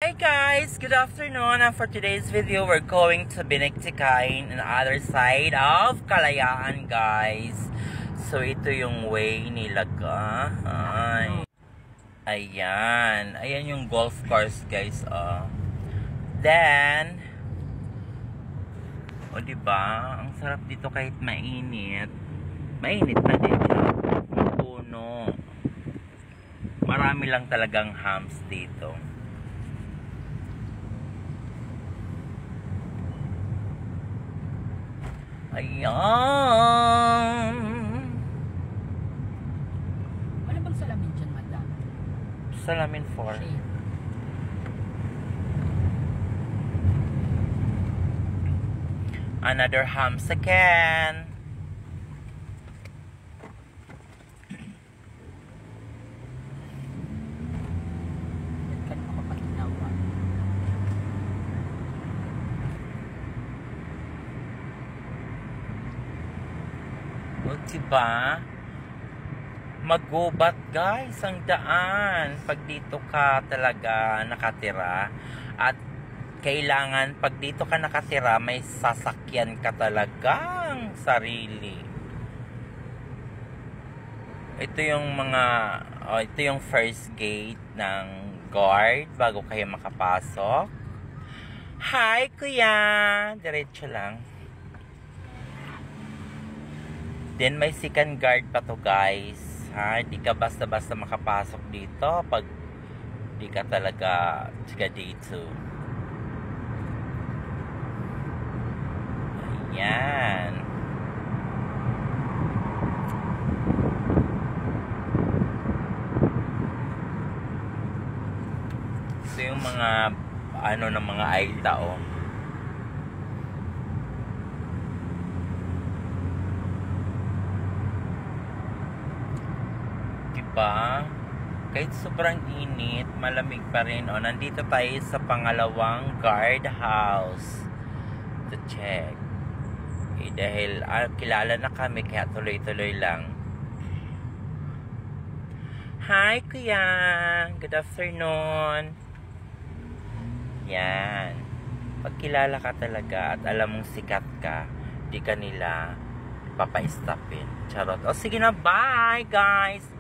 Hi guys, good afternoon, and for today's video we're going to Binigtikain on the other side of Kalayaan, guys. So ito yung way nila, ayan yung golf course, guys. Then diba, ang sarap dito kahit mainit na din siya, puno, marami lang talagang hams dito. Ayan. Wala bang salamin dyan, madam? Salamin for? Another hams again. O diba? Magubat, guys, ang daan pag dito ka talaga nakatira. At kailangan pag dito ka nakatira, may sasakyan ka talagang sarili. Ito yung ito yung first gate ng guard bago kayo makapasok. Hi, kuya! Diretso lang. Then may second guard pa to, guys. Hindi ka basta-basta makapasok dito pag di ka talaga tiga dito. Ayan. So yung mga ng mga aisle, diba? Kahit sobrang init, malamig pa rin. Nandito tayo sa pangalawang guard house to check. Dahil kilala na kami, kaya tuloy-tuloy lang. Hi, kuya! Good afternoon! Yan. Pag kilala ka talaga at alam mong sikat ka, di ka nila papa-stopin. Charot. Sige na, bye, guys!